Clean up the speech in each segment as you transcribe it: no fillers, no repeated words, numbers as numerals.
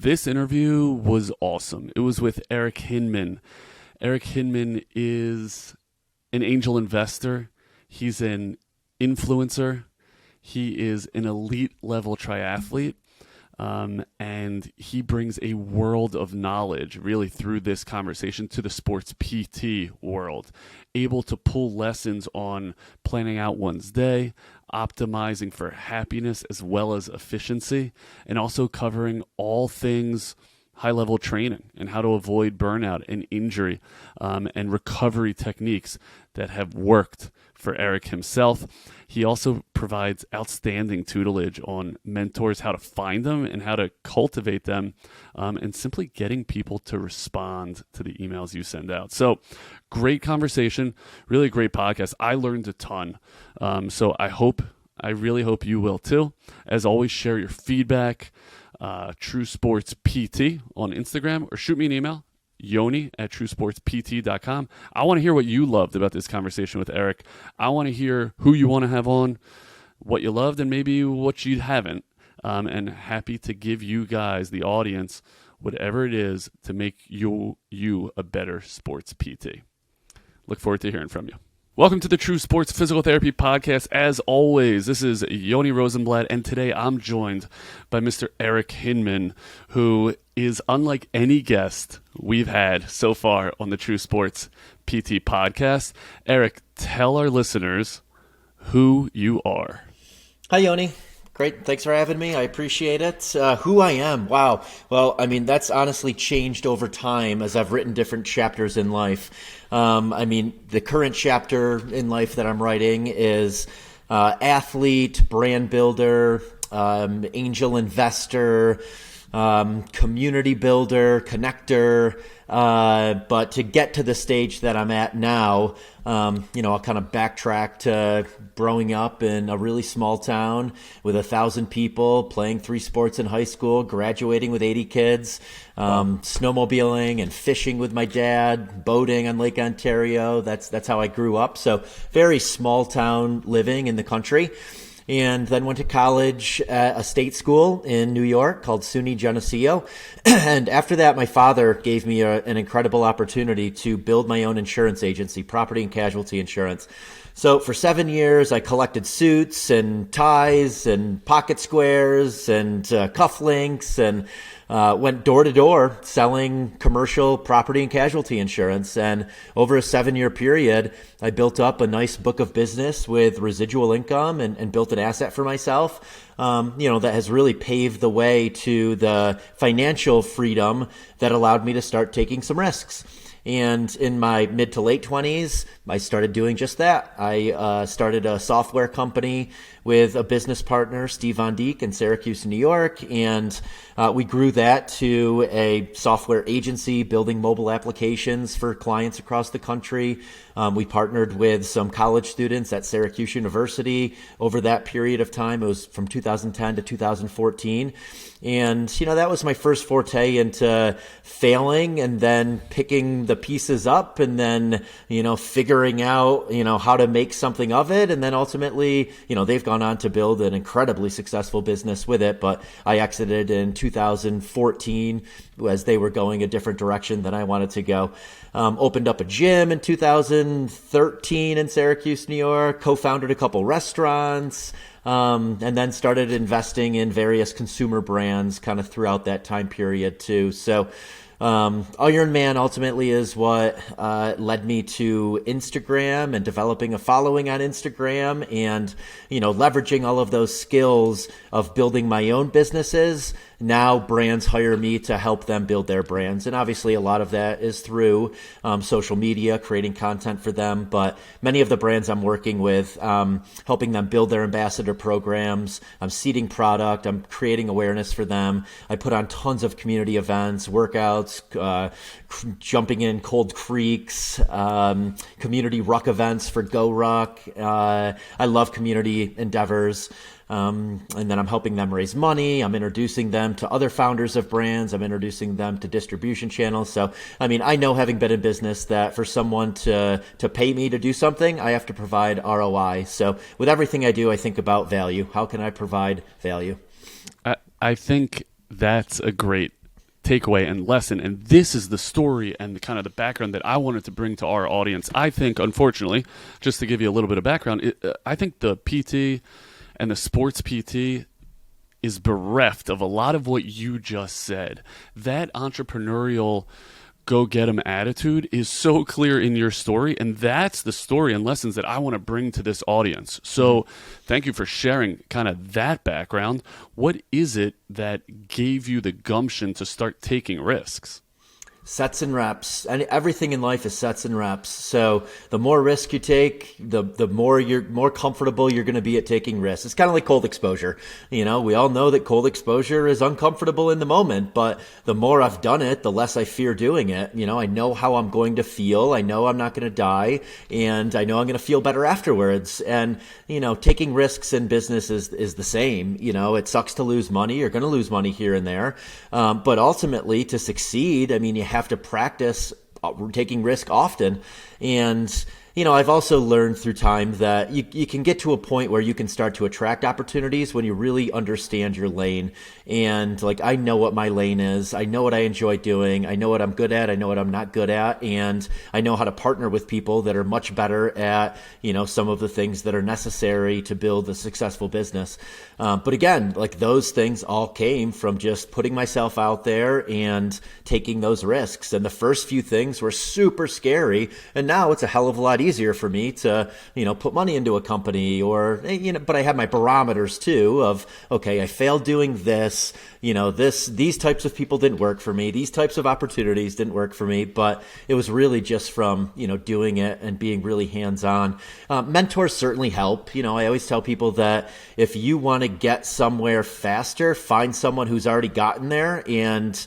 this interview was awesome. It was with Eric Hinman. Eric Hinman is an angel investor. He's an influencer. He is an elite level triathlete. And he brings a world of knowledge really through this conversation to the sports PT world, able to pull lessons on planning out one's day, optimizing for happiness as well as efficiency, and also covering all things high-level training and how to avoid burnout and injury, and recovery techniques that have worked for Eric himself. He also provides outstanding tutelage on mentors, how to find them and how to cultivate them, and simply getting people to respond to the emails you send out. So great conversation, really great podcast. I learned a ton. So I really hope you will too. As always, share your feedback, True Sports PT on Instagram, or shoot me an email, yoni@truesportspt.com. I want to hear what you loved about this conversation with Eric. I want to hear who you want to have on, what you loved, and maybe what you haven't. And happy to give you guys, the audience, whatever it is to make you a better sports PT. Look forward to hearing from you. Welcome to the True Sports Physical Therapy Podcast. As always, this is Yoni Rosenblatt, and today I'm joined by Mr. Eric Hinman, who is unlike any guest we've had so far on the True Sports PT Podcast. Eric, tell our listeners who you are. Hi, Yoni. Great. Thanks for having me. I appreciate it. Who I am. Wow. Well, I mean, that's honestly changed over time as I've written different chapters in life. The current chapter in life that I'm writing is athlete, brand builder, angel investor, community builder, connector. But to get to the stage that I'm at now, I'll kind of backtrack to growing up in a really small town with 1,000 people, playing 3 sports in high school, graduating with 80 kids, snowmobiling and fishing with my dad, boating on Lake Ontario. That's how I grew up. So very small town living in the country. And then went to college at a state school in New York called SUNY Geneseo. And after that, my father gave me an incredible opportunity to build my own insurance agency, property and casualty insurance. So for 7 years, I collected suits and ties and pocket squares and cufflinks and went door to door selling commercial property and casualty insurance. And over a 7-year period, I built up a nice book of business with residual income and built an asset for myself, that has really paved the way to the financial freedom that allowed me to start taking some risks. And in my mid to late 20s, I started doing just that. I started a software company with a business partner, Steve Von Dijk, in Syracuse, New York. And we grew that to a software agency building mobile applications for clients across the country. We partnered with some college students at Syracuse University over that period of time. It was from 2010 to 2014. And, that was my first forte into failing and then picking the pieces up and then, figuring out, how to make something of it. And then ultimately, they've gone on to build an incredibly successful business with it. But I exited in 2014 as they were going a different direction than I wanted to go. Opened up a gym in 2013 in Syracuse, New York, co-founded a couple restaurants, and then started investing in various consumer brands kind of throughout that time period too. So Ironman ultimately is what led me to Instagram and developing a following on Instagram and, leveraging all of those skills of building my own businesses. Now brands hire me to help them build their brands. And obviously a lot of that is through social media, creating content for them. But many of the brands I'm working with, helping them build their ambassador programs. I'm seeding product. I'm creating awareness for them. I put on tons of community events, workouts, jumping in cold creeks, community ruck events for Go Ruck. I love community endeavors. And then I'm helping them raise money. I'm introducing them to other founders of brands. I'm introducing them to distribution channels. So, I know, having been in business, that for someone to pay me to do something, I have to provide ROI. So with everything I do, I think about value. How can I provide value? I think that's a great takeaway and lesson. And this is the story and the kind of the background that I wanted to bring to our audience. I think, unfortunately, just to give you a little bit of background, I think the PT and the sports PT is bereft of a lot of what you just said. That entrepreneurial go-get-em attitude is so clear in your story, and that's the story and lessons that I want to bring to this audience. So thank you for sharing kind of that background. What is it that gave you the gumption to start taking risks? Sets and reps, and everything in life is sets and reps. So the more risk you take, the more comfortable you're going to be at taking risks. It's kind of like cold exposure. We all know that cold exposure is uncomfortable in the moment, but the more I've done it, the less I fear doing it. I know how I'm going to feel. I know I'm not going to die, and I know I'm going to feel better afterwards. And taking risks in business is the same. It sucks to lose money. You're going to lose money here and there, but ultimately to succeed, you have to practice taking risk often. And I've also learned through time that you can get to a point where you can start to attract opportunities when you really understand your lane. And I know what my lane is. I know what I enjoy doing. I know what I'm good at. I know what I'm not good at. And I know how to partner with people that are much better at, some of the things that are necessary to build a successful business. But again, those things all came from just putting myself out there and taking those risks. And the first few things were super scary. And now it's a hell of a lot easier for me to, put money into a company but I have my barometers too of, okay, I failed doing this, these types of people didn't work for me. These types of opportunities didn't work for me, but it was really just from, doing it and being really hands-on. Mentors certainly help. I always tell people that if you want to get somewhere faster, find someone who's already gotten there and,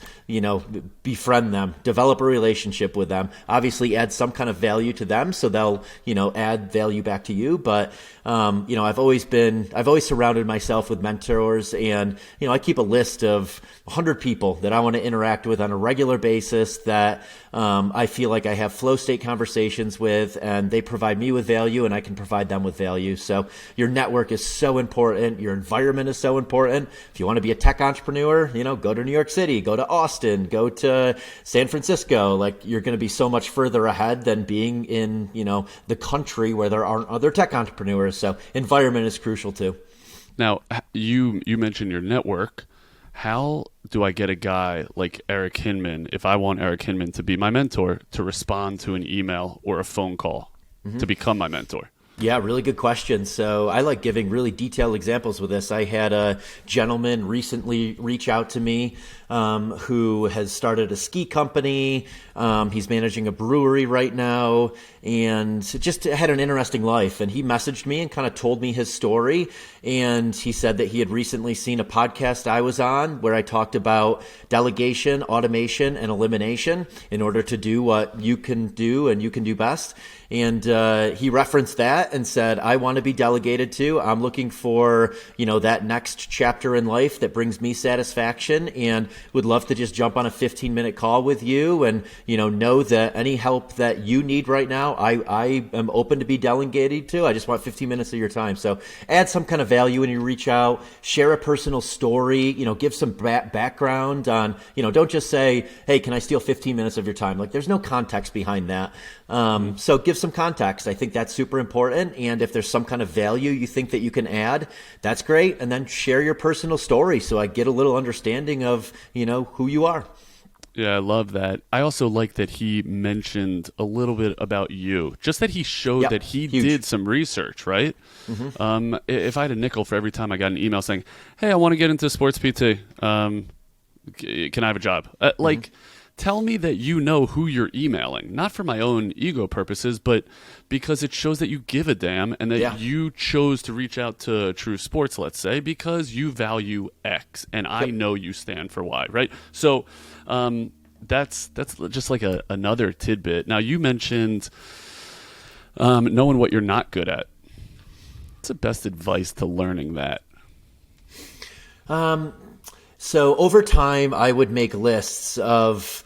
befriend them, develop a relationship with them, obviously add some kind of value to them so they'll, add value back to you. But, I've always surrounded myself with mentors, and, I keep a list of 100 people that I want to interact with on a regular basis that I feel like I have flow state conversations with, and they provide me with value and I can provide them with value. So your network is so important. Your environment is so important. If you want to be a tech entrepreneur, go to New York City, go to Austin, go to San Francisco. You're going to be so much further ahead than being in, the country where there aren't other tech entrepreneurs. So environment is crucial too. Now, you mentioned your network. How do I get a guy like Eric Hinman, if I want Eric Hinman to be my mentor, to respond to an email or a phone call to become my mentor? Yeah, really good question. So I like giving really detailed examples with this. I had a gentleman recently reach out to me who has started a ski company. He's managing a brewery right now and just had an interesting life. And he messaged me and kind of told me his story. And he said that he had recently seen a podcast I was on where I talked about delegation, automation, and elimination in order to do what you can do and you can do best. And he referenced that and said, I want to be delegated to. I'm looking for, that next chapter in life that brings me satisfaction, and would love to just jump on a 15-minute call with you and, know that any help that you need right now, I am open to be delegated to. I just want 15 minutes of your time. So add some kind of value when you reach out, share a personal story, give some background on, don't just say, hey, can I steal 15 minutes of your time? There's no context behind that. So give some context. I think that's super important. And if there's some kind of value you think that you can add, that's great. And then share your personal story so I get a little understanding of, who you are. Yeah, I love that. I also like that he mentioned a little bit about you, just that he showed that he did some research, right? Mm-hmm. If I had a nickel for every time I got an email saying, hey, I want to get into sports PT, can I have a job? Tell me that you know who you're emailing, not for my own ego purposes, but because it shows that you give a damn and that you chose to reach out to True Sports, let's say, because you value X and I know you stand for Y, right? So that's just like another tidbit. Now, you mentioned knowing what you're not good at. What's the best advice to learning that? So over time, I would make lists of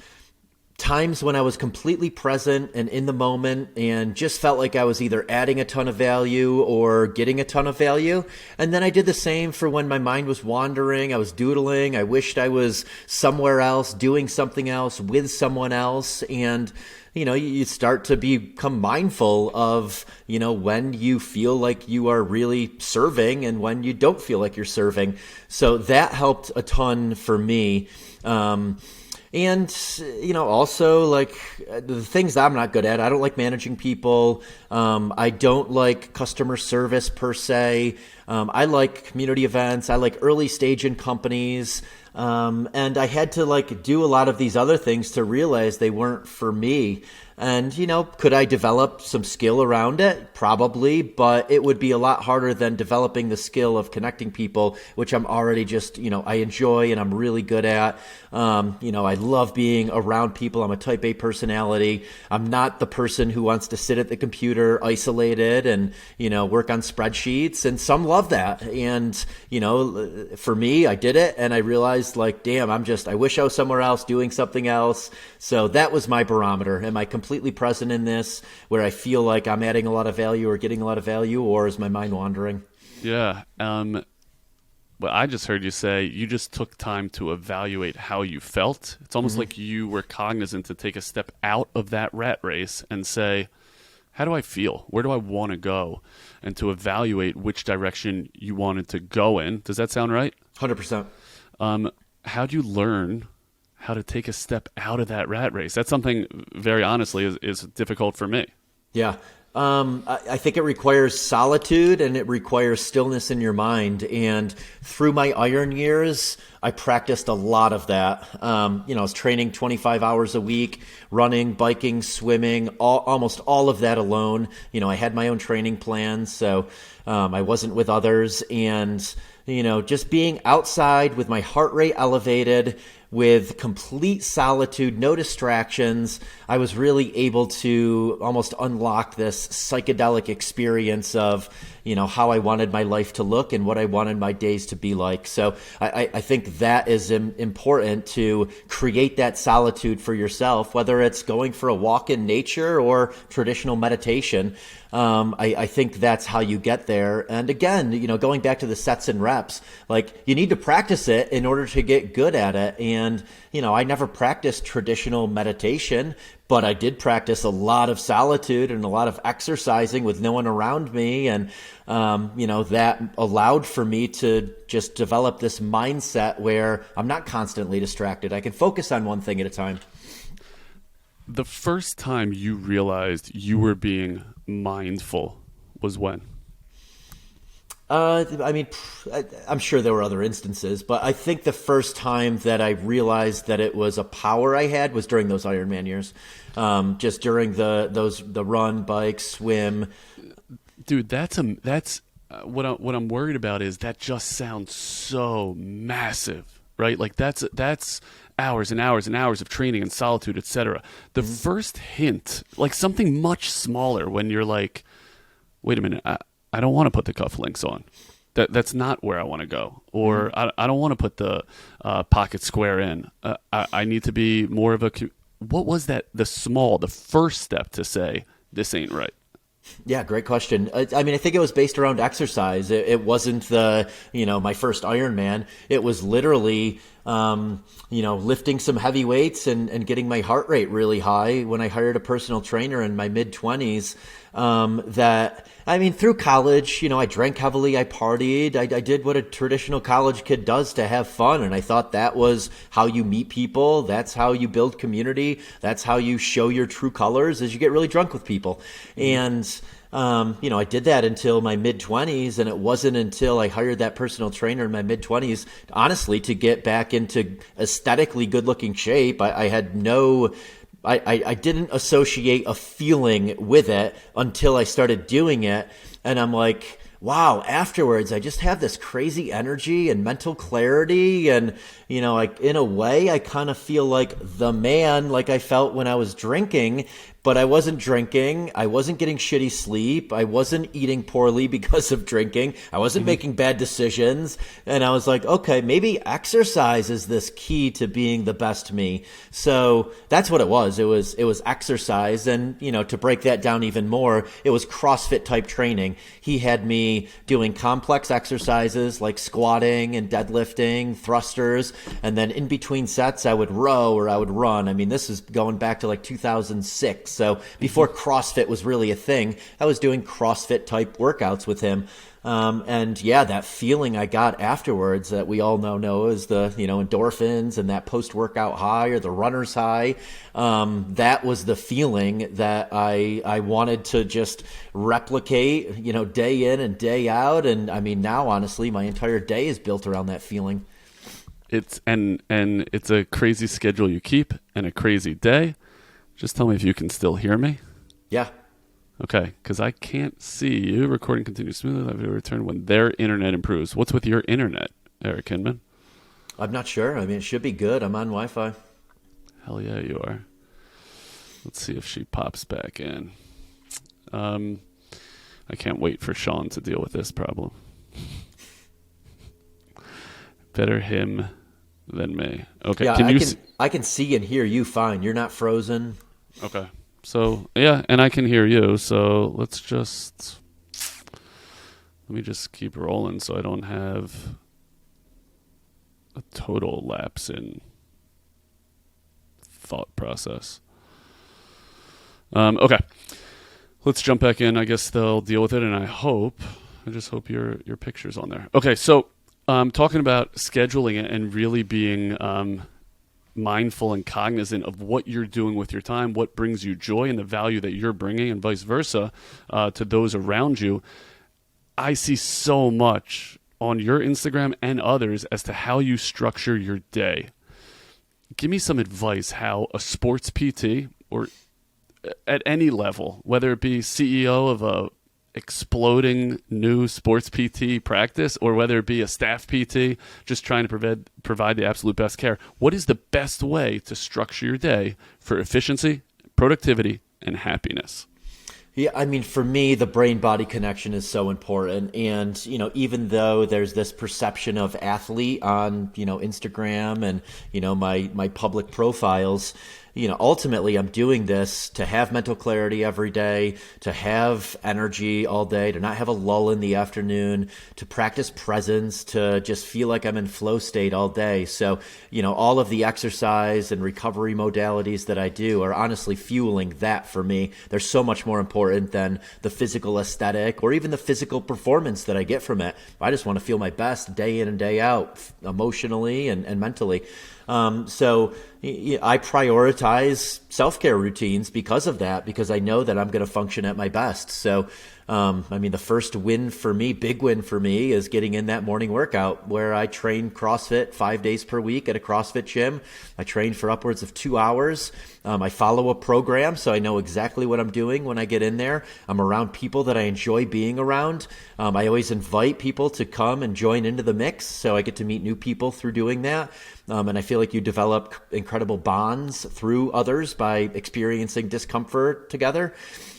times when I was completely present and in the moment and just felt like I was either adding a ton of value or getting a ton of value. And then I did the same for when my mind was wandering, I was doodling, I wished I was somewhere else, doing something else with someone else. And you start to become mindful of, when you feel like you are really serving and when you don't feel like you're serving. So that helped a ton for me. And, also like the things that I'm not good at, I don't like managing people. I don't like customer service per se. I like community events. I like early stage in companies. And I had to do a lot of these other things to realize they weren't for me. And, could I develop some skill around it? Probably, but it would be a lot harder than developing the skill of connecting people, which I'm already just, I enjoy and I'm really good at. I love being around people. I'm a type A personality. I'm not the person who wants to sit at the computer isolated and, work on spreadsheets. And some love that. And, for me, I did it and I realized damn, I wish I was somewhere else doing something else. So that was my barometer. Am I completely present in this where I feel like I'm adding a lot of value or getting a lot of value, or is my mind wandering? Yeah. But I just heard you say you just took time to evaluate how you felt. It's almost like you were cognizant to take a step out of that rat race and say, how do I feel? Where do I want to go? And to evaluate which direction you wanted to go in. Does that sound right? 100%. How do you learn how to take a step out of that rat race? That's something, very honestly, is difficult for me. Yeah. I think it requires solitude and it requires stillness in your mind. And through my iron years, I practiced a lot of that. I was training 25 hours a week, running, biking, swimming, almost all of that alone. I had my own training plans, so I wasn't with others. And, just being outside with my heart rate elevated, with complete solitude, no distractions, I was really able to almost unlock this psychedelic experience of, how I wanted my life to look and what I wanted my days to be like. So I think that is important, to create that solitude for yourself, whether it's going for a walk in nature or traditional meditation. I think that's how you get there. And again, going back to the sets and reps, you need to practice it in order to get good at it. And, I never practiced traditional meditation, but I did practice a lot of solitude and a lot of exercising with no one around me. And, that allowed for me to just develop this mindset where I'm not constantly distracted. I can focus on one thing at a time. The first time you realized you were being mindful was when? I'm sure there were other instances, but I think the first time that I realized that it was a power I had was during those Ironman years. Just during the run, bike, swim. Dude, that's what I'm worried about is that just sounds so massive, right? That's hours and hours and hours of training and solitude, etc. The first hint, something much smaller, when you're like, wait a minute, I don't want to put the cufflinks on. That's not where I want to go. Or I don't want to put the pocket square in. I need to be more of a... What was that, the first step to say, this ain't right? Yeah, great question. I think it was based around exercise. It wasn't my first Ironman. It was literally, lifting some heavy weights and getting my heart rate really high when I hired a personal trainer in my mid-20s. Through college, I drank heavily, I partied, I did what a traditional college kid does to have fun. And I thought that was how you meet people. That's how you build community. That's how you show your true colors, is you get really drunk with people. And, I did that until my mid-20s, and it wasn't until I hired that personal trainer in my mid-20s, honestly, to get back into aesthetically good-looking shape. I didn't associate a feeling with it until I started doing it. And I'm like, wow, afterwards, I just have this crazy energy and mental clarity. And, in a way, I kind of feel like the man, like I felt when I was drinking. but I wasn't drinking. I wasn't getting shitty sleep. I wasn't eating poorly because of drinking. I wasn't making bad decisions. And I was like, okay, maybe exercise is this key to being the best me. So that's what it was. It was exercise. And, to break that down even more, it was CrossFit type training. He had me doing complex exercises like squatting and deadlifting, thrusters. And then in between sets, I would row or I would run. I mean, this is going back to like 2006. So before CrossFit was really a thing, I was doing CrossFit type workouts with him. And yeah, that feeling I got afterwards that we all know is the, endorphins and that post-workout high or the runner's high. That was the feeling that I wanted to just replicate, day in and day out. And I mean, now honestly, my entire day is built around that feeling. It's it's a crazy schedule you keep and a crazy day. Just tell me if you can still hear me. Yeah. Okay, because I can't see you. Recording continues smoothly. I've returned when their internet improves. What's with your internet, Eric Hinman? I'm not sure. I mean, it should be good. I'm on Wi-Fi. Hell yeah, you are. Let's see if she pops back in. I can't wait for Sean to deal with this problem. Better him than me. Okay, yeah, I can see and hear you fine. You're not frozen. Okay. So, yeah, and I can hear you. So let me just keep rolling so I don't have a total lapse in thought process. Okay. Let's jump back in. I guess they'll deal with it, and I just hope your picture's on there. Okay, so talking about scheduling it and really being mindful and cognizant of what you're doing with your time, what brings you joy and the value that you're bringing, and vice versa to those around you. I see so much on your Instagram and others as to how you structure your day. Give me some advice how a sports PT or at any level, whether it be CEO of a exploding new sports PT practice or whether it be a staff PT just trying to provide the absolute best care, what is the best way to structure your day for efficiency, productivity, and happiness? Yeah, I mean, for me, the brain-body connection is so important. And, even though there's this perception of athlete on, Instagram and, my public profiles, ultimately I'm doing this to have mental clarity every day, to have energy all day, to not have a lull in the afternoon, to practice presence, to just feel like I'm in flow state all day. So, all of the exercise and recovery modalities that I do are honestly fueling that for me. They're so much more important than the physical aesthetic or even the physical performance that I get from it. I just want to feel my best day in and day out, emotionally and mentally. So I prioritize self-care routines because of that, because I know that I'm going to function at my best. So, the first big win for me is getting in that morning workout where I train CrossFit 5 days per week at a CrossFit gym. I train for upwards of 2 hours. I follow a program, so I know exactly what I'm doing when I get in there. I'm around people that I enjoy being around. I always invite people to come and join into the mix, so I get to meet new people through doing that. And I feel like you develop incredible bonds through others by experiencing discomfort together.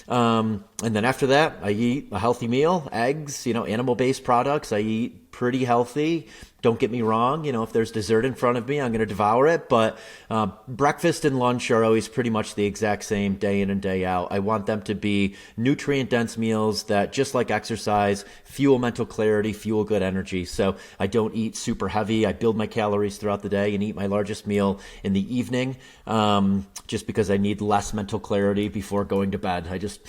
And then after that, I eat a healthy meal, eggs, animal-based products. I eat pretty healthy. Don't get me wrong. If there's dessert in front of me, I'm going to devour it. But breakfast and lunch are always pretty much the exact same day in and day out. I want them to be nutrient-dense meals that, just like exercise, fuel mental clarity, fuel good energy. So I don't eat super heavy. I build my calories throughout the day and eat my largest meal in the evening, just because I need less mental clarity before going to bed. I just...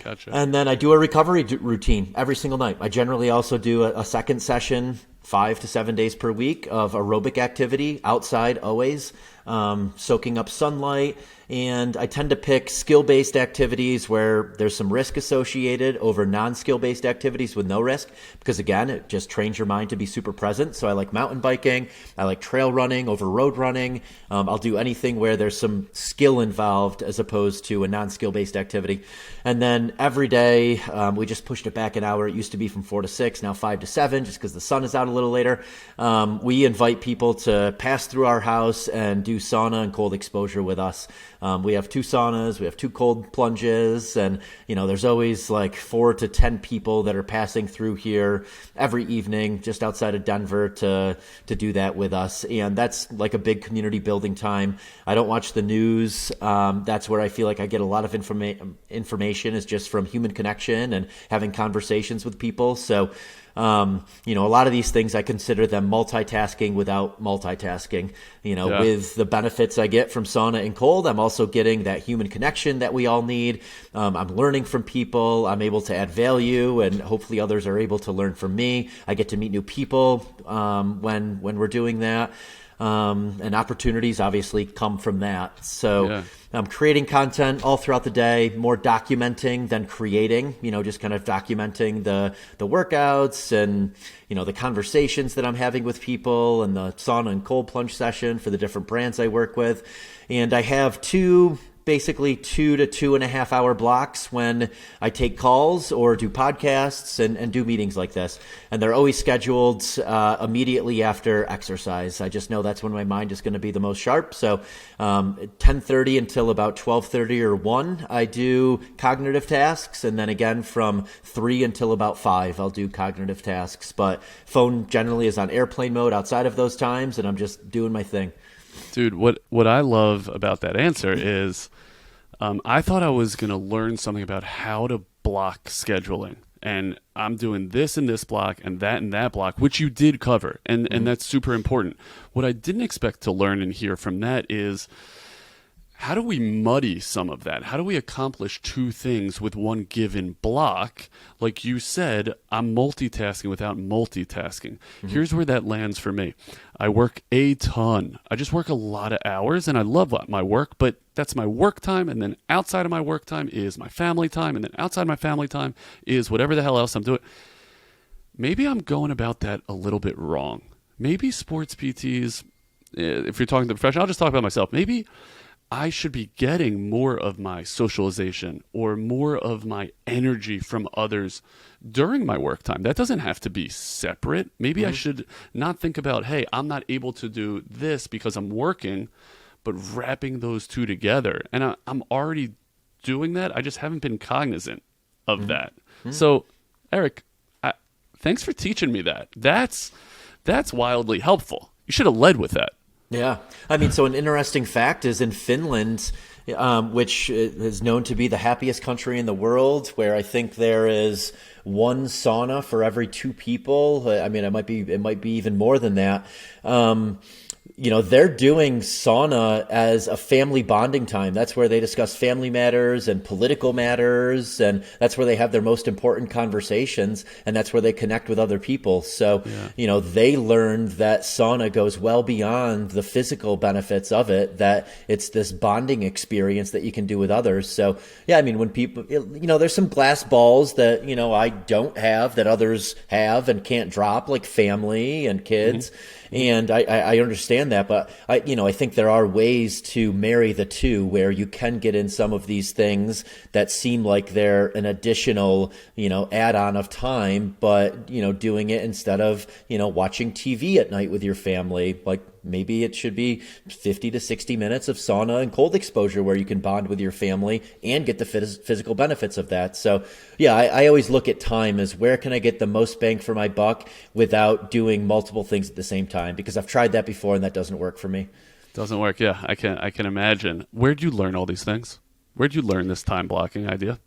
Gotcha. And then I do a recovery routine every single night. I generally also do a second session 5 to 7 days per week of aerobic activity outside always, soaking up sunlight. And I tend to pick skill-based activities where there's some risk associated over non-skill-based activities with no risk, because again, it just trains your mind to be super present. So I like mountain biking. I like trail running over road running. I'll do anything where there's some skill involved as opposed to a non-skill-based activity. And then every day, we just pushed it back an hour. It used to be from 4 to 6, now 5 to 7, just because the sun is out a little later. We invite people to pass through our house and do do sauna and cold exposure with us. We have 2 saunas, we have 2 cold plunges, and there's always like 4 to 10 people that are passing through here every evening just outside of Denver to do that with us. And that's like a big community building time. I don't watch the news. That's where I feel like I get a lot of information is just from human connection and having conversations with people. So a lot of these things, I consider them multitasking without multitasking. With the benefits I get from sauna and cold, I'm also getting that human connection that we all need. I'm learning from people. I'm able to add value, and hopefully others are able to learn from me. I get to meet new people when we're doing that. And opportunities obviously come from that. So I'm creating content all throughout the day, more documenting than creating, just kind of documenting the workouts and, the conversations that I'm having with people and the sauna and cold plunge session for the different brands I work with. And I have basically 2 to 2.5 hour blocks when I take calls or do podcasts and do meetings like this. And they're always scheduled immediately after exercise. I just know that's when my mind is going to be the most sharp. So 10:30 until about 12:30 or 1, I do cognitive tasks. And then again from 3 until about 5, I'll do cognitive tasks. But phone generally is on airplane mode outside of those times, and I'm just doing my thing. Dude, what I love about that answer is I thought I was going to learn something about how to block scheduling. And I'm doing this in this block and that block, which you did cover. And that's super important. What I didn't expect to learn and hear from that is, how do we muddy some of that? How do we accomplish 2 things with one given block? Like you said, I'm multitasking without multitasking. Mm-hmm. Here's where that lands for me. I work a ton. I just work a lot of hours, and I love my work, but that's my work time, and then outside of my work time is my family time, and then outside my family time is whatever the hell else I'm doing. Maybe I'm going about that a little bit wrong. Maybe sports PTs, if you're talking to the professional, I'll just talk about myself. Maybe I should be getting more of my socialization or more of my energy from others during my work time. That doesn't have to be separate. Maybe I should not think about, hey, I'm not able to do this because I'm working, but wrapping those 2 together. And I'm already doing that. I just haven't been cognizant of that. So, Eric, thanks for teaching me that. That's wildly helpful. You should have led with that. Yeah. I mean, so an interesting fact is in Finland, which is known to be the happiest country in the world, where I think there is 1 sauna for every 2 people. I mean, it might be even more than that. They're doing sauna as a family bonding time. That's where they discuss family matters and political matters, and that's where they have their most important conversations, and that's where they connect with other people. So, they learned that sauna goes well beyond the physical benefits of it, that it's this bonding experience that you can do with others. So, yeah, I mean, when people, there's some glass balls that, I don't have that others have and can't drop, like family and kids. Mm-hmm. And I understand that, but I think there are ways to marry the 2 where you can get in some of these things that seem like they're an additional, add-on of time, but, doing it instead of, watching TV at night with your family. Like maybe it should be 50 to 60 minutes of sauna and cold exposure where you can bond with your family and get the physical benefits of that. So yeah, I always look at time as where can I get the most bang for my buck without doing multiple things at the same time, because I've tried that before and that doesn't work for me. Doesn't work. Yeah, I can imagine. Where'd you learn all these things? Where'd you learn this time blocking idea?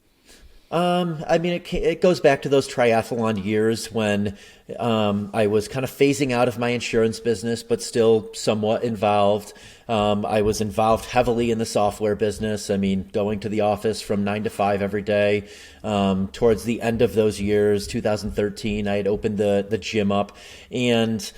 I mean, it goes back to those triathlon years when I was kind of phasing out of my insurance business, but still somewhat involved. I was involved heavily in the software business. I mean, going to the office from 9 to 5 every day. Towards the end of those years, 2013, I had opened the gym up, and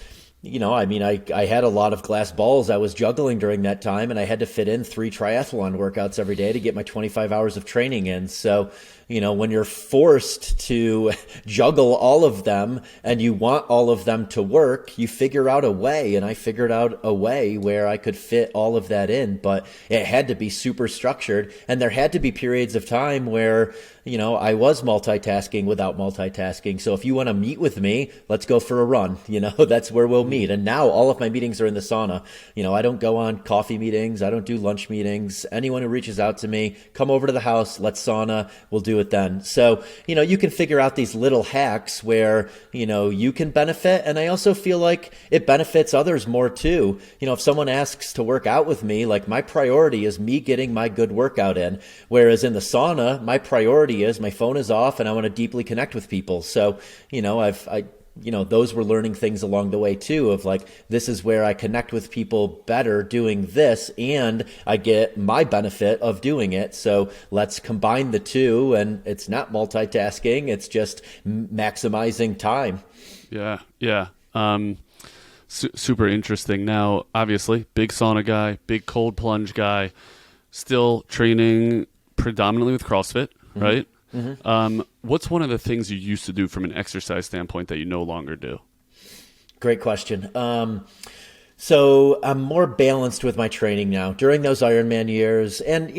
I had a lot of glass balls I was juggling during that time, and I had to fit in 3 triathlon workouts every day to get my 25 hours of training in. So, when you're forced to juggle all of them and you want all of them to work, you figure out a way. And I figured out a way where I could fit all of that in, but it had to be super structured. And there had to be periods of time where, I was multitasking without multitasking. So if you want to meet with me, let's go for a run. That's where we'll meet. And now all of my meetings are in the sauna. I don't go on coffee meetings. I don't do lunch meetings. Anyone who reaches out to me, come over to the house, let's sauna. We'll do it then. So, you can figure out these little hacks where, you can benefit. And I also feel like it benefits others more too. If someone asks to work out with me, like my priority is me getting my good workout in. Whereas in the sauna, my priority is my phone is off and I want to deeply connect with people. So, those were learning things along the way too, of like, this is where I connect with people better doing this and I get my benefit of doing it. So let's combine the two, and it's not multitasking. It's just maximizing time. Yeah. Yeah. Super interesting. Now, obviously, big sauna guy, big cold plunge guy, still training predominantly with CrossFit, right? Mm-hmm. What's one of the things you used to do from an exercise standpoint that you no longer do? Great question. So I'm more balanced with my training now during those Ironman years. And,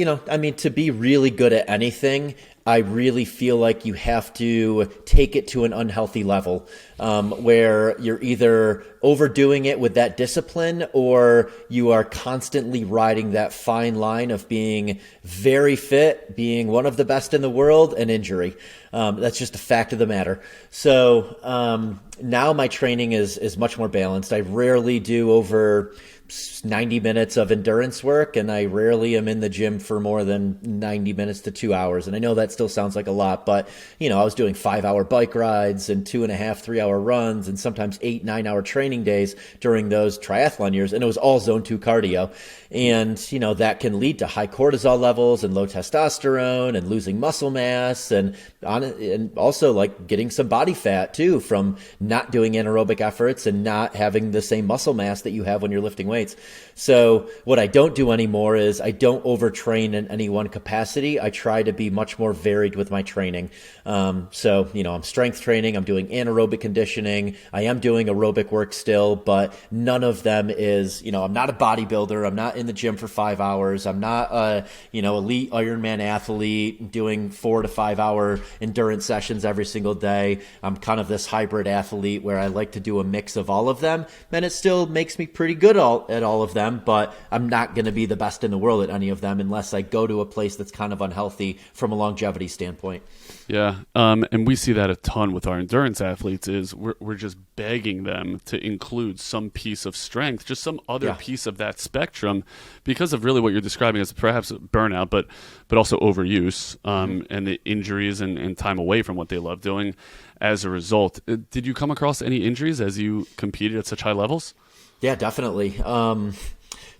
to be really good at anything, I really feel like you have to take it to an unhealthy level, where you're either overdoing it with that discipline or you are constantly riding that fine line of being very fit, being one of the best in the world, and injury. That's just a fact of the matter. So now my training is much more balanced. I rarely do over 90 minutes of endurance work, and I rarely am in the gym for more than 90 minutes to 2 hours. And I know that still sounds like a lot, but I was doing 5-hour bike rides and 2.5, 3-hour runs, and sometimes 8, 9-hour training days during those triathlon years. And it was all zone 2 cardio. And, that can lead to high cortisol levels and low testosterone and losing muscle mass and also like getting some body fat too from not doing anaerobic efforts and not having the same muscle mass that you have when you're lifting weights. So what I don't do anymore is I don't overtrain in any one capacity. I try to be much more varied with my training. So, I'm strength training, I'm doing anaerobic conditioning, I am doing aerobic work still, but none of them is, I'm not a bodybuilder, I'm not in the gym for 5 hours, I'm not a, elite Ironman athlete doing 4 to 5 hour endurance sessions every single day. I'm kind of this hybrid athlete where I like to do a mix of all of them, and it still makes me pretty good at all of them, but I'm not going to be the best in the world at any of them unless I go to a place that's kind of unhealthy from a longevity standpoint. Yeah. And we see that a ton with our endurance athletes is we're just begging them to include some piece of strength, just some other piece of that spectrum because of really what you're describing as perhaps burnout, but also overuse, and the injuries and time away from what they love doing as a result. Did you come across any injuries as you competed at such high levels? Yeah, definitely.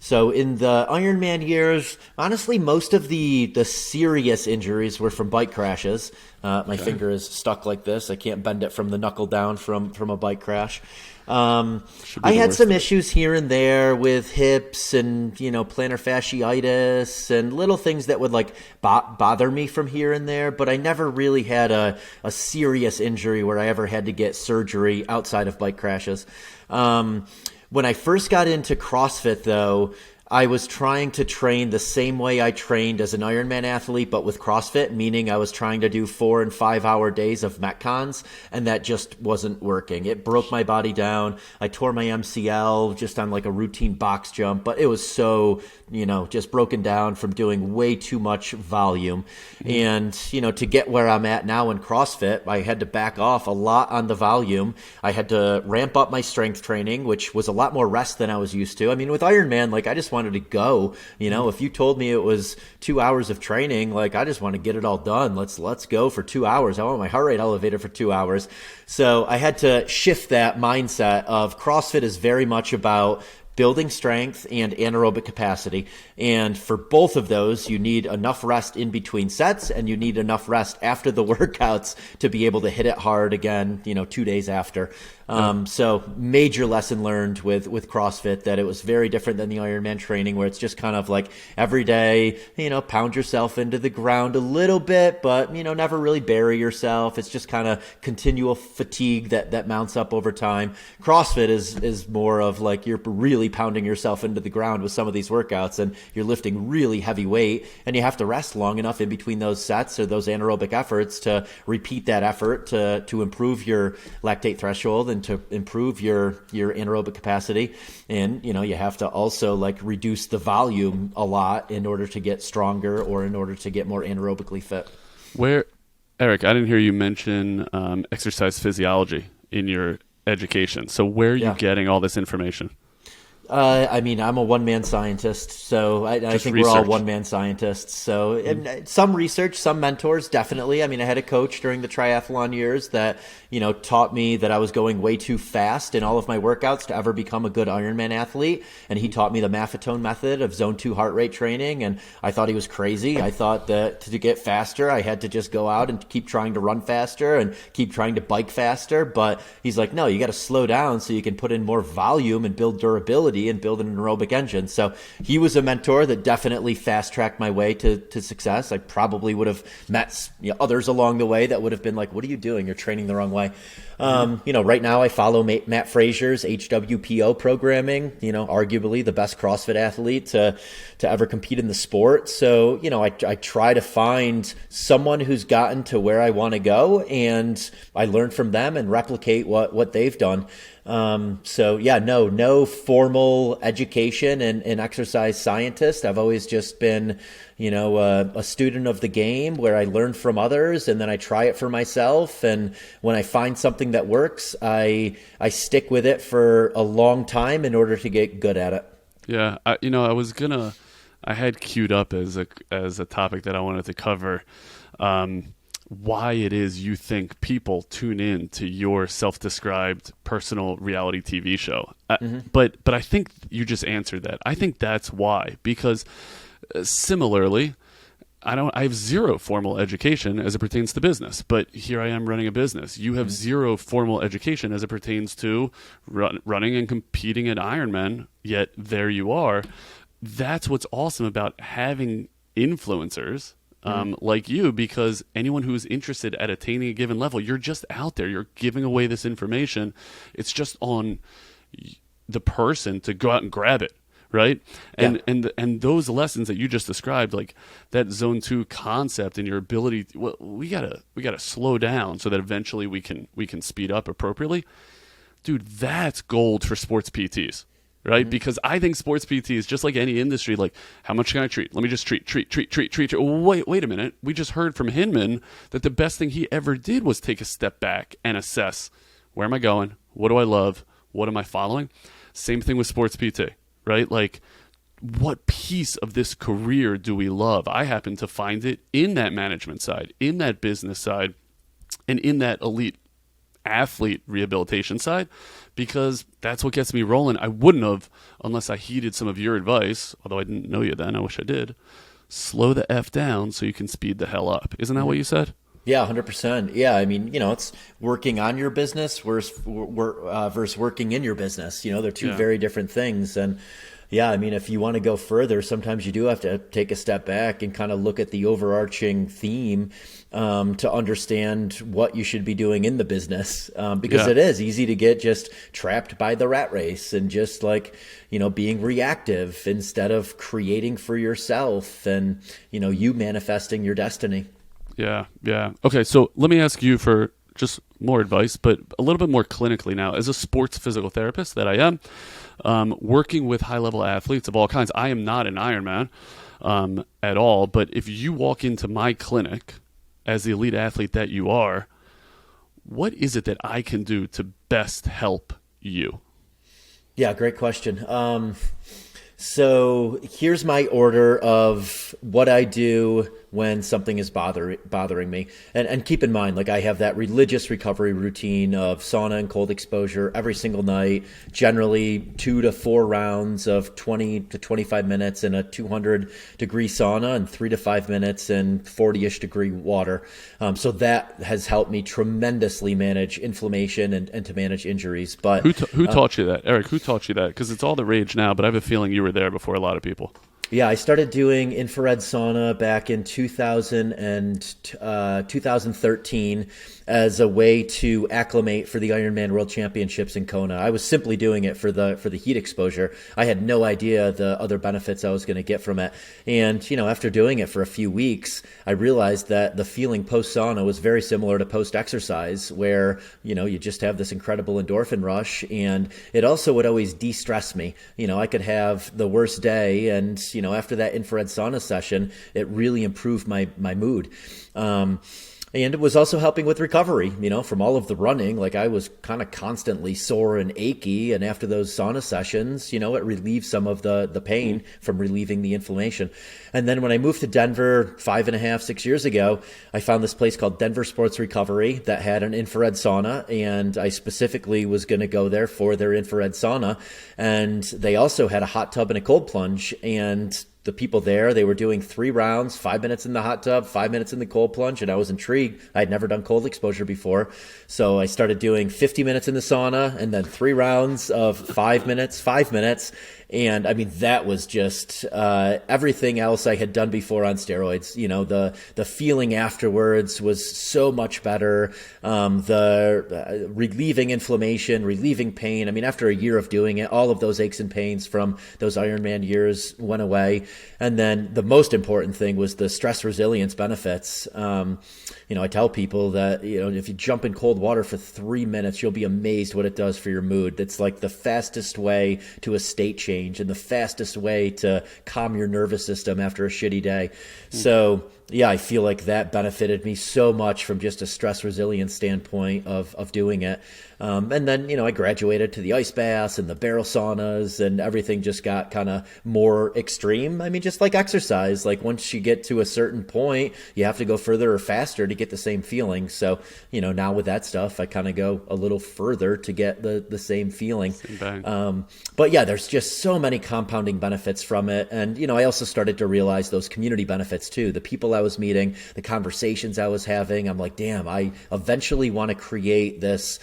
So in the Ironman years, honestly, most of the serious injuries were from bike crashes. My finger is stuck like this. I can't bend it from the knuckle down from a bike crash. I had some issues here and there with hips and, plantar fasciitis and little things that would like bother me from here and there, but I never really had a serious injury where I ever had to get surgery outside of bike crashes. When I first got into CrossFit, though, I was trying to train the same way I trained as an Ironman athlete, but with CrossFit, meaning I was trying to do 4 and 5 hour days of Metcons, and that just wasn't working. It broke my body down. I tore my MCL just on like a routine box jump, but it was so, just broken down from doing way too much volume. And, to get where I'm at now in CrossFit, I had to back off a lot on the volume. I had to ramp up my strength training, which was a lot more rest than I was used to. I mean, with Ironman, I just wanted to go. If you told me it was 2 hours of training, I just want to get it all done. Let's go for 2 hours. I want my heart rate elevated for 2 hours. So I had to shift that mindset of CrossFit is very much about building strength and anaerobic capacity. And for both of those, you need enough rest in between sets and you need enough rest after the workouts to be able to hit it hard again, 2 days after. So major lesson learned with CrossFit, that it was very different than the Ironman training, where it's just kind of like every day, pound yourself into the ground a little bit, but, never really bury yourself. It's just kind of continual fatigue that mounts up over time. CrossFit is more of like you're really pounding yourself into the ground with some of these workouts, and you're lifting really heavy weight, and you have to rest long enough in between those sets or those anaerobic efforts to repeat that effort to improve your lactate threshold and to improve your anaerobic capacity. And, you have to also like reduce the volume a lot in order to get stronger or in order to get more anaerobically fit. Eric, I didn't hear you mention exercise physiology in your education. So where are you getting all this information? I'm a one-man scientist, so I think we're all one-man scientists. So some research, some mentors, definitely. I had a coach during the triathlon years that, taught me that I was going way too fast in all of my workouts to ever become a good Ironman athlete. And he taught me the Maffetone method of zone 2 heart rate training. And I thought he was crazy. I thought that to get faster, I had to just go out and keep trying to run faster and keep trying to bike faster. But he's like, no, you got to slow down so you can put in more volume and build durability and build an aerobic engine. So he was a mentor that definitely fast-tracked my way to success. I probably would have met others along the way that would have been like, what are you doing? You're training the wrong way. Right now I follow Matt Frazier's HWPO programming, arguably the best CrossFit athlete to ever compete in the sport. So, I try to find someone who's gotten to where I want to go, and I learn from them and replicate what they've done. No formal education and exercise scientist. I've always just been, a student of the game where I learn from others and then I try it for myself. And when I find something that works, I stick with it for a long time in order to get good at it. Yeah. I had queued up as a topic that I wanted to cover, why it is you think people tune in to your self-described personal reality TV show. But I think you just answered that. I think that's why, because similarly, I have zero formal education as it pertains to business, but here I am running a business. You have zero formal education as it pertains to running and competing at Ironman, yet there you are. That's what's awesome about having influencers like you, because anyone who's interested at attaining a given level, you're just out there, you're giving away this information. It's just on the person to go out and grab it, right? And those lessons that you just described, like that zone 2 concept and your ability, we gotta slow down so that eventually we can speed up appropriately. Dude, that's gold for sports PTs. Right? Because I think sports PT is just like any industry. Like, how much can I treat? Let me just treat. Wait a minute. We just heard from Hinman that the best thing he ever did was take a step back and assess, where am I going? What do I love? What am I following? Same thing with sports PT, right? Like, what piece of this career do we love? I happen to find it in that management side, in that business side, and in that elite athlete rehabilitation side, because that's what gets me rolling. I wouldn't have unless I heeded some of your advice, although I didn't know you then. I wish I did. Slow the F down so you can speed the hell up. Isn't that what you said? Yeah, 100%. Yeah, it's working on your business versus working in your business. They're two very different things. And yeah, if you want to go further, sometimes you do have to take a step back and kind of look at the overarching theme to understand what you should be doing in the business, because it is easy to get just trapped by the rat race and just like, being reactive instead of creating for yourself and, you manifesting your destiny. Yeah. Okay, so let me ask you for just more advice, but a little bit more clinically now. As a sports physical therapist that I am, working with high-level athletes of all kinds, I am not an Ironman at all, but if you walk into my clinic as the elite athlete that you are, what is it that I can do to best help you? Yeah, great question. So here's my order of what I do when something is bothering me. And keep in mind, like I have that religious recovery routine of sauna and cold exposure every single night, generally 2 to 4 rounds of 20 to 25 minutes in a 200-degree sauna and 3 to 5 minutes in 40-ish degree water. So that has helped me tremendously manage inflammation and to manage injuries. But who taught you that, Eric? Who taught you that? Because it's all the rage now, but I have a feeling you were there before a lot of people. Yeah, I started doing infrared sauna back in 2013 as a way to acclimate for the Ironman World Championships in Kona. I was simply doing it for the heat exposure. I had no idea the other benefits I was going to get from it. And, after doing it for a few weeks, I realized that the feeling post-sauna was very similar to post-exercise, where, you just have this incredible endorphin rush. And it also would always de-stress me. I could have the worst day, and, after that infrared sauna session, it really improved my mood. And it was also helping with recovery, from all of the running. Like I was kind of constantly sore and achy. And after those sauna sessions, it relieved some of the pain from relieving the inflammation. And then when I moved to Denver 6 years ago, I found this place called Denver Sports Recovery that had an infrared sauna. And I specifically was going to go there for their infrared sauna. And they also had a hot tub and a cold plunge. And the people there, they were doing 3 rounds, 5 minutes in the hot tub, 5 minutes in the cold plunge, and I was intrigued. I had never done cold exposure before. So I started doing 50 minutes in the sauna and then 3 rounds of 5 minutes, 5 minutes. And I mean, that was just everything else I had done before on steroids. The feeling afterwards was so much better. The relieving inflammation, relieving pain. I mean, after a year of doing it, all of those aches and pains from those Ironman years went away. And then the most important thing was the stress resilience benefits. I tell people that, if you jump in cold water for 3 minutes, you'll be amazed what it does for your mood. It's like the fastest way to a state change and the fastest way to calm your nervous system after a shitty day. So yeah, I feel like that benefited me so much from just a stress resilience standpoint of doing it. And then, I graduated to the ice baths and the barrel saunas, and everything just got kind of more extreme. I mean, just like exercise, like once you get to a certain point, you have to go further or faster to get the same feeling. So, now with that stuff, I kind of go a little further to get the same feeling. But yeah, there's just so many compounding benefits from it. And, I also started to realize those community benefits too. The people I was meeting, the conversations I was having, I'm like, damn, I eventually want to create this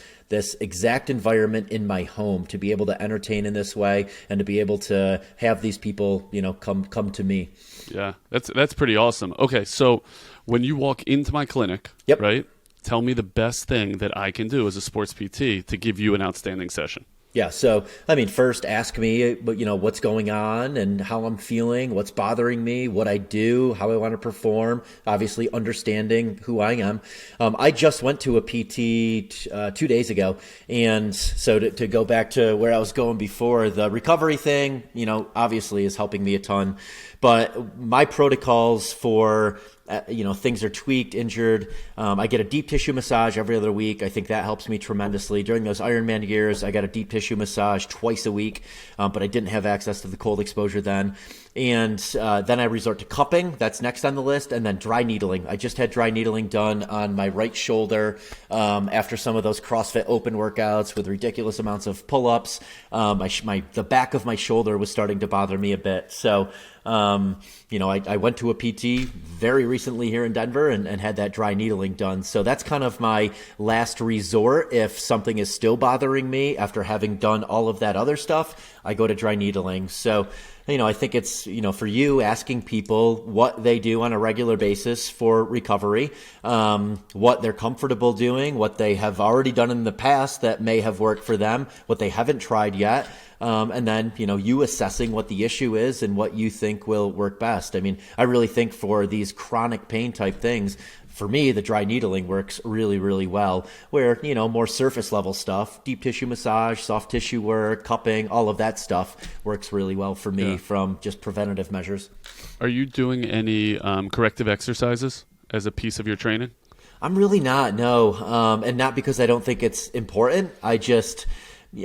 exact environment in my home to be able to entertain in this way and to be able to have these people, come to me. Yeah, that's pretty awesome. Okay, so when you walk into my clinic, Yep. right, tell me the best thing that I can do as a sports PT to give you an outstanding session. Yeah. So, first ask me, what's going on and how I'm feeling, what's bothering me, what I do, how I want to perform, obviously understanding who I am. I just went to a PT 2 days ago. And so to go back to where I was going before, the recovery thing, obviously is helping me a ton. But my protocols for things are tweaked, injured. I get a deep tissue massage every other week. I think that helps me tremendously. During those Ironman years, I got a deep tissue massage twice a week, but I didn't have access to the cold exposure then. And then I resort to cupping. That's next on the list. And then dry needling. I just had dry needling done on my right shoulder after some of those CrossFit open workouts with ridiculous amounts of pull-ups. The back of my shoulder was starting to bother me a bit. So, I went to a PT very recently here in Denver and had that dry needling done. So that's kind of my last resort. If something is still bothering me after having done all of that other stuff, I go to dry needling. So, I think it's, for you, asking people what they do on a regular basis for recovery, what they're comfortable doing, what they have already done in the past that may have worked for them, what they haven't tried yet. And then, you assessing what the issue is and what you think will work best. I mean, I really think for these chronic pain type things, for me, the dry needling works really, really well, where, more surface level stuff, deep tissue massage, soft tissue work, cupping, all of that stuff works really well for me from just preventative measures. Are you doing any corrective exercises as a piece of your training? I'm really not, no. And not because I don't think it's important.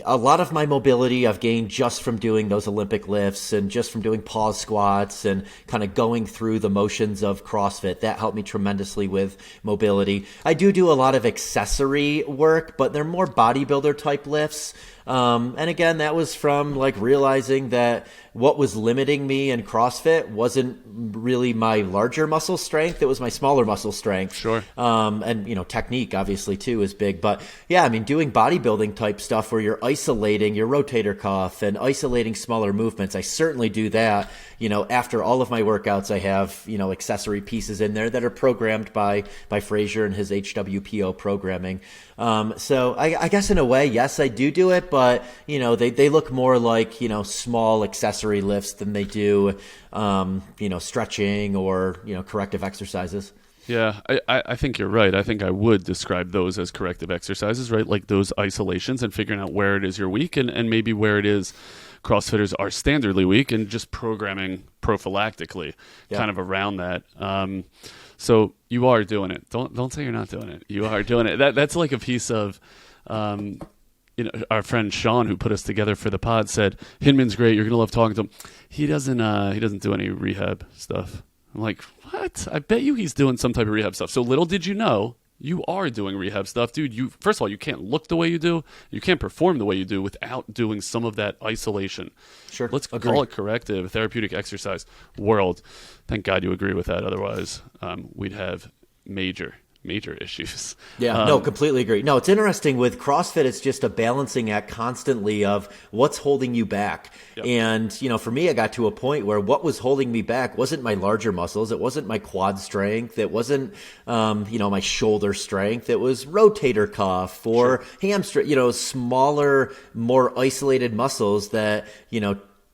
a lot of my mobility I've gained just from doing those Olympic lifts and just from doing pause squats and kind of going through the motions of CrossFit. That helped me tremendously with mobility. I do a lot of accessory work, but they're more bodybuilder type lifts. And again, that was from like realizing that what was limiting me in CrossFit wasn't really my larger muscle strength. It was my smaller muscle strength. Sure. And, technique obviously too is big, but yeah, I mean, doing bodybuilding type stuff where you're isolating your rotator cuff and isolating smaller movements. I certainly do that. After all of my workouts, I have, accessory pieces in there that are programmed by Fraser and his HWPO programming. So I guess in a way, yes, I do it, but they look more like, small accessory lifts than they do, stretching or, corrective exercises. Yeah, I think you're right. I think I would describe those as corrective exercises, right? Like those isolations and figuring out where it is you're weak and maybe where it is CrossFitters are standardly weak and just programming prophylactically kind of around that. So you are doing it. Don't say you're not doing it. You are doing it. That's like a piece of, our friend Sean, who put us together for the pod, said Hinman's great. You're gonna love talking to him. He doesn't do any rehab stuff. I'm like, what? I bet you he's doing some type of rehab stuff. So little did you know, you are doing rehab stuff, dude. First of all, you can't look the way you do. You can't perform the way you do without doing some of that isolation. Sure. Let's call it corrective, therapeutic exercise world. Thank God you agree with that. Otherwise, we'd have major issues. Yeah, no, completely agree. No, it's interesting with CrossFit, it's just a balancing act constantly of what's holding you back. Yep. And, for me, I got to a point where what was holding me back wasn't my larger muscles. It wasn't my quad strength. It wasn't, my shoulder strength. It was rotator cuff or hamstring, smaller, more isolated muscles that,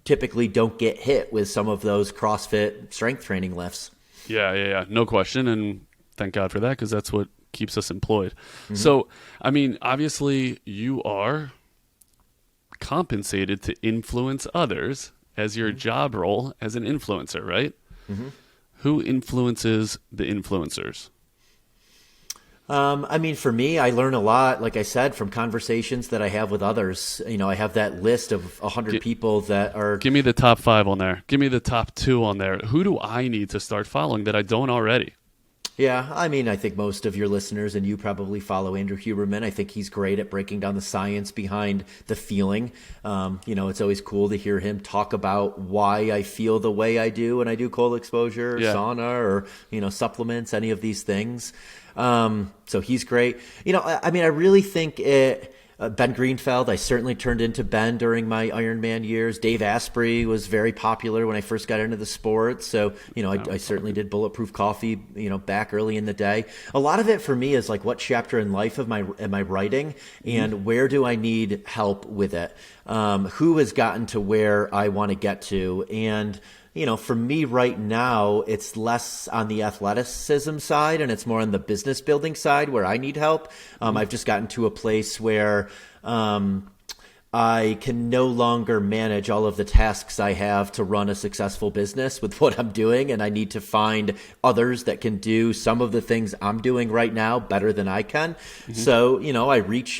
typically don't get hit with some of those CrossFit strength training lifts. Yeah. No question. And thank God for that, because that's what keeps us employed. Mm-hmm. So, I mean, obviously you are compensated to influence others as your job role as an influencer, right? Mm-hmm. Who influences the influencers? For me, I learn a lot, like I said, from conversations that I have with others. I have that list of 100 people that are... Give me the top 5 on there. Give me the top 2 on there. Who do I need to start following that I don't already? Yeah, I think most of your listeners and you probably follow Andrew Huberman. I think he's great at breaking down the science behind the feeling. It's always cool to hear him talk about why I feel the way I do when I do cold exposure, sauna, or, supplements, any of these things. So he's great. I really think Ben Greenfeld, I certainly turned into Ben during my Ironman years. Dave Asprey was very popular when I first got into the sport. So, I certainly did Bulletproof Coffee, back early in the day. A lot of it for me is like, what chapter in life am I writing, and where do I need help with it? Who has gotten to where I want to get to? And, for me right now, it's less on the athleticism side and it's more on the business building side where I need help. I've just gotten to a place where I can no longer manage all of the tasks I have to run a successful business with what I'm doing, and I need to find others that can do some of the things I'm doing right now better than I can. Mm-hmm. So,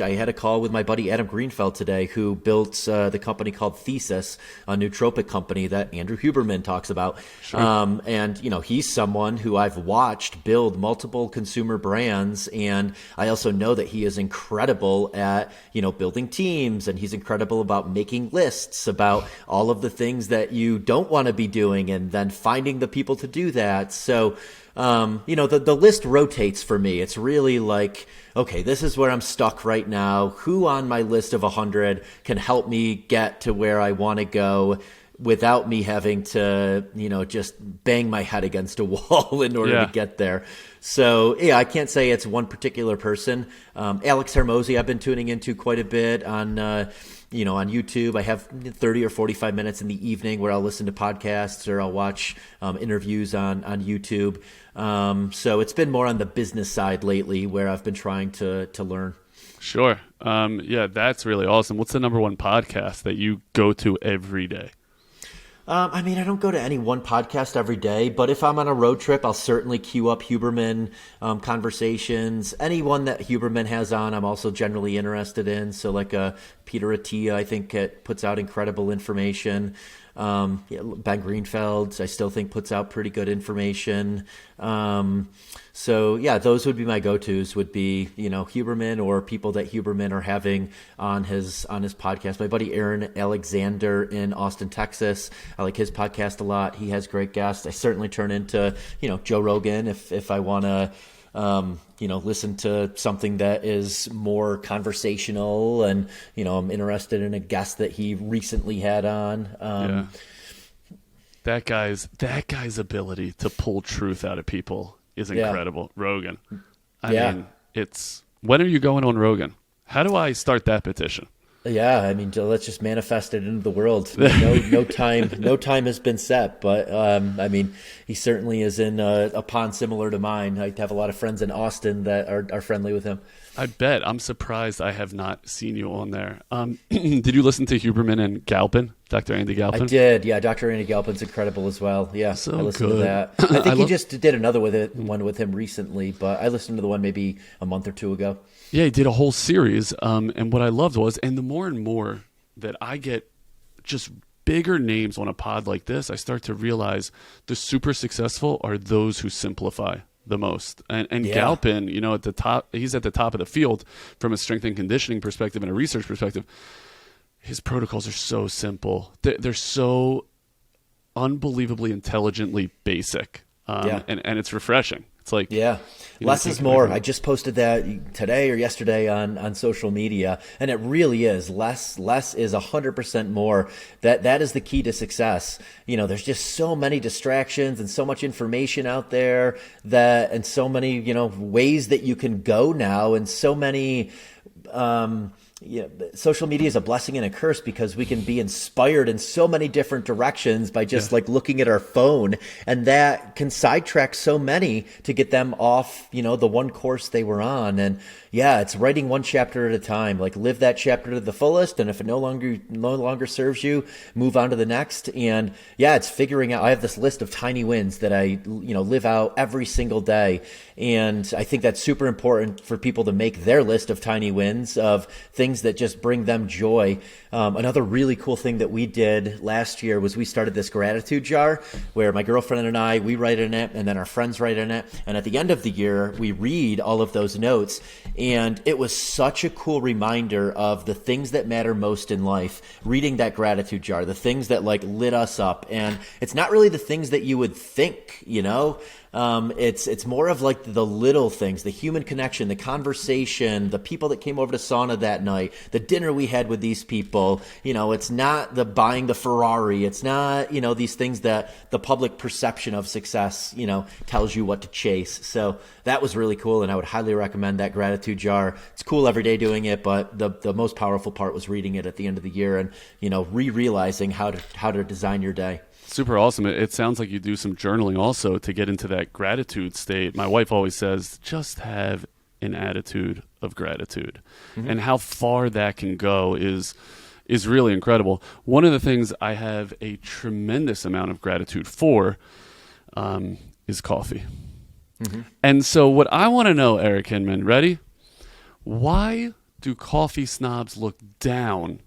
I had a call with my buddy Adam Greenfeld today, who built the company called Thesis, a nootropic company that Andrew Huberman talks about. Sure. And he's someone who I've watched build multiple consumer brands, and I also know that he is incredible at, building teams, and he's incredible about making lists about all of the things that you don't want to be doing and then finding the people to do that. So, the list rotates for me. It's really like, okay, this is where I'm stuck right now. Who on my list of 100 can help me get to where I want to go without me having to, just bang my head against a wall in order to get there. So, I can't say it's one particular person. Alex Hermosi, I've been tuning into quite a bit on YouTube. I have 30 or 45 minutes in the evening where I'll listen to podcasts or I'll watch interviews on YouTube. So it's been more on the business side lately where I've been trying to learn. Sure. That's really awesome. What's the number one podcast that you go to every day? I mean, I don't go to any one podcast every day, but if I'm on a road trip, I'll certainly queue up Huberman conversations. Anyone that Huberman has on, I'm also generally interested in. So like Peter Attia, I think puts out incredible information. Ben Greenfeld, I still think puts out pretty good information. So yeah, those would be my go-tos. Would be Huberman or people that Huberman are having on his podcast. My buddy Aaron Alexander in Austin, Texas. I like his podcast a lot. He has great guests. I certainly turn into Joe Rogan if I want to. Listen to something that is more conversational, and I'm interested in a guest that he recently had on. That guy's ability to pull truth out of people is incredible. Rogan. I mean, when are you going on Rogan? How do I start that petition? Yeah, I mean, let's just manifest it into the world. No time has been set, but I mean, he certainly is in a pond similar to mine. I have a lot of friends in Austin that are friendly with him. I bet. I'm surprised I have not seen you on there. Did you listen to Huberman and Galpin, Dr. Andy Galpin? I did. Yeah, Dr. Andy Galpin's incredible as well. Yeah, so I listened good. to that. I think he just did another one with him recently, but I listened to the one maybe a month or two ago. Yeah, he did a whole series, and what I loved was, and the more and more that I get just bigger names on a pod like this, I start to realize the super successful are those who simplify the most. And Galpin, at the top, he's at the top of the field from a strength and conditioning perspective and a research perspective. His protocols are so simple. They're so unbelievably intelligently basic, and it's refreshing. It's like less is more. I just posted that today or yesterday on social media, and it really is less is 100% more. That is the key to success. There's just so many distractions and so much information out there and so many ways that you can go now, and so many. Social media is a blessing and a curse because we can be inspired in so many different directions by just like looking at our phone, and that can sidetrack so many to get them off, the one course they were on. And it's writing one chapter at a time. Like, live that chapter to the fullest, and if it no longer serves you, move on to the next. And it's figuring out. I have this list of tiny wins that I live out every single day, and I think that's super important for people to make their list of tiny wins of things that just bring them joy. Another really cool thing that we did last year was we started this gratitude jar where my girlfriend and I, we write in it, and then our friends write in it. And at the end of the year, we read all of those notes. And it was such a cool reminder of the things that matter most in life, reading that gratitude jar, the things that lit us up. And it's not really the things that you would think, it's more of the little things, the human connection, the conversation, the people that came over to sauna that night, the dinner we had with these people. It's not the buying the Ferrari. It's not, these things that the public perception of success, tells you what to chase. So that was really cool. And I would highly recommend that gratitude jar. It's cool every day doing it, but the most powerful part was reading it at the end of the year and, realizing how to design your day. Super awesome. It sounds like you do some journaling also to get into that gratitude state. My wife always says, just have an attitude of gratitude. Mm-hmm. And how far that can go is really incredible. One of the things I have a tremendous amount of gratitude for is coffee. Mm-hmm. And so what I want to know, Eric Hinman, ready? Why do coffee snobs look down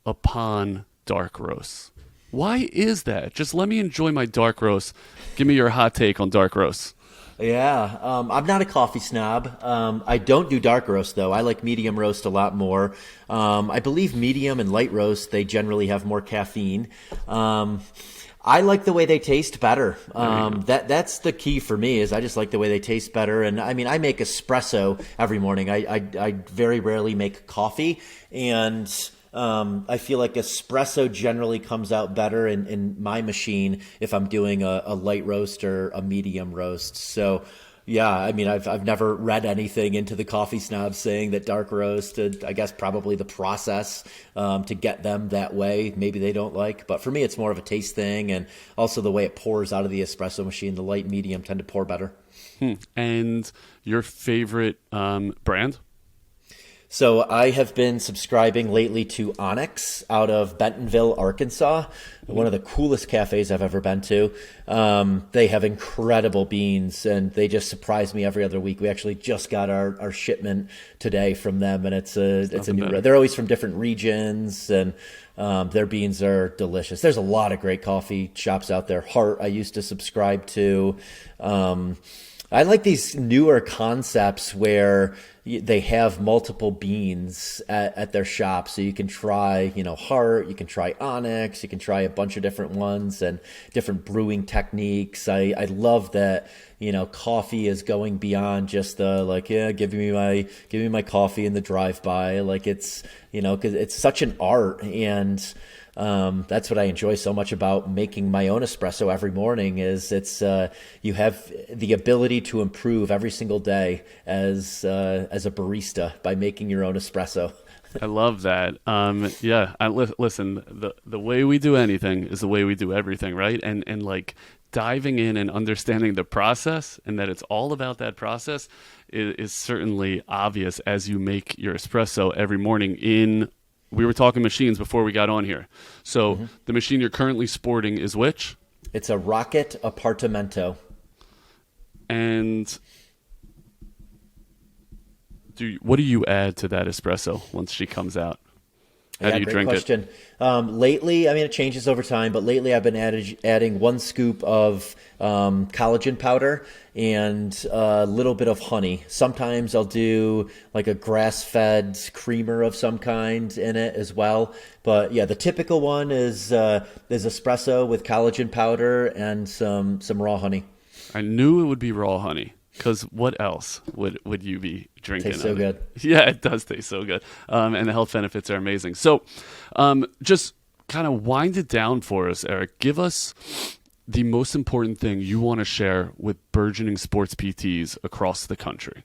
upon dark roasts? Why is that? Just let me enjoy my dark roast. Give me your hot take on dark roast. Yeah, I'm not a coffee snob. I don't do dark roast, though. I like medium roast a lot more. I believe medium and light roast, they generally have more caffeine. I like the way they taste better. That's the key for me, is I just like the way they taste better. And I mean, I make espresso every morning. I very rarely make coffee, and I feel like espresso generally comes out better in my machine if I'm doing a light roast or a medium roast. So yeah, I mean, I've never read anything into the coffee snobs saying that dark roast, I guess probably the process to get them that way, maybe they don't like. But for me, it's more of a taste thing, and also the way it pours out of the espresso machine. The light and medium tend to pour better. And your favorite brand? So I have been subscribing lately to Onyx out of Bentonville, Arkansas, one of the coolest cafes I've ever been to. They have incredible beans, and they just surprise me every other week. We actually just got our shipment today from them, and it's a new. They're always from different regions, and their beans are delicious. There's a lot of great coffee shops out there. Heart, I used to subscribe to. I like these newer concepts where they have multiple beans at their shop. So you can try, Heart, you can try Onyx, you can try a bunch of different ones and different brewing techniques. I love that, coffee is going beyond just the give me my coffee in the drive-by. Like it's, because it's such an art, and that's what I enjoy so much about making my own espresso every morning is you have the ability to improve every single day as a barista by making your own espresso. I love that. Listen, the way we do anything is the way we do everything, right? And like diving in and understanding the process and that it's all about that process is certainly obvious as you make your espresso every morning. We were talking machines before we got on here. So The machine you're currently sporting is which? It's a Rocket Apartamento. And what do you add to that espresso once she comes out? How do you drink question. Lately, it changes over time, but lately I've been adding 1 scoop of collagen powder and a little bit of honey. Sometimes I'll do like a grass-fed creamer of some kind in it as well. But yeah, the typical one is espresso with collagen powder and some raw honey. I knew it would be raw honey. Because what else would you be drinking? Tastes so good. Yeah, it does taste so good. And the health benefits are amazing. So just kind of wind it down for us, Eric. Give us the most important thing you want to share with burgeoning sports PTs across the country.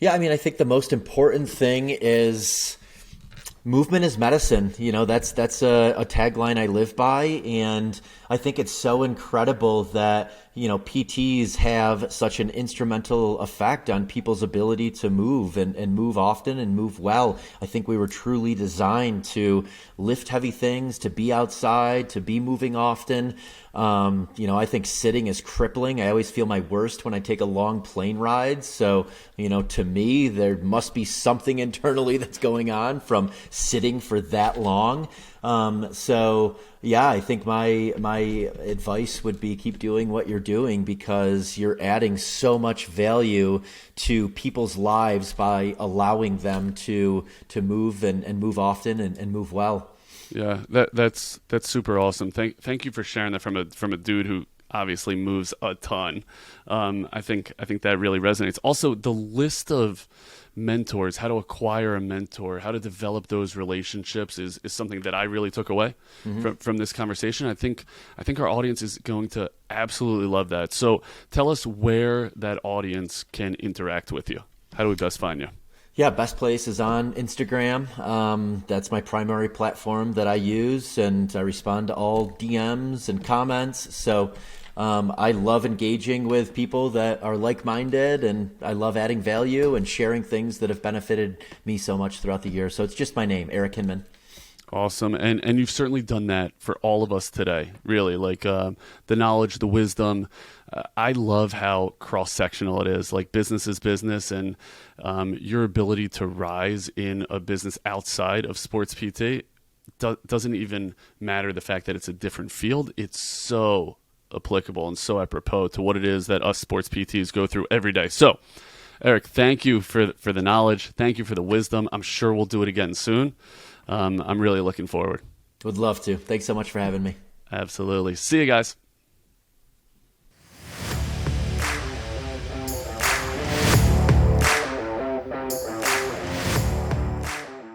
Yeah, I think the most important thing is movement is medicine. That's a tagline I live by, and I think it's so incredible that PTs have such an instrumental effect on people's ability to move and move often and move well. I think we were truly designed to lift heavy things, to be outside, to be moving often. I think sitting is crippling. I always feel my worst when I take a long plane ride. So, to me, there must be something internally that's going on from sitting for that long. I think my advice would be keep doing what you're doing, because you're adding so much value to people's lives by allowing them to move and move often and move well. Yeah, that's super awesome. Thank you for sharing that from a dude who obviously moves a ton. I think that really resonates. Also, the list of mentors, how to acquire a mentor, how to develop those relationships is something that I really took away from this conversation. I think our audience is going to absolutely love that. So tell us where that audience can interact with you. How do we best find you? Yeah, best place is on Instagram. That's my primary platform that I use, and I respond to all DMs and comments. So I love engaging with people that are like-minded, and I love adding value and sharing things that have benefited me so much throughout the year. So it's just my name, Eric Hinman. Awesome. And you've certainly done that for all of us today, really, like the knowledge, the wisdom. I love how cross-sectional it is, like business is business, and your ability to rise in a business outside of sports PT doesn't even matter the fact that it's a different field. It's so applicable and so apropos to what it is that us sports PTs go through every day. So, Eric, thank you for the knowledge. Thank you for the wisdom. I'm sure we'll do it again soon. I'm really looking forward. Would love to. Thanks so much for having me. Absolutely. See you guys.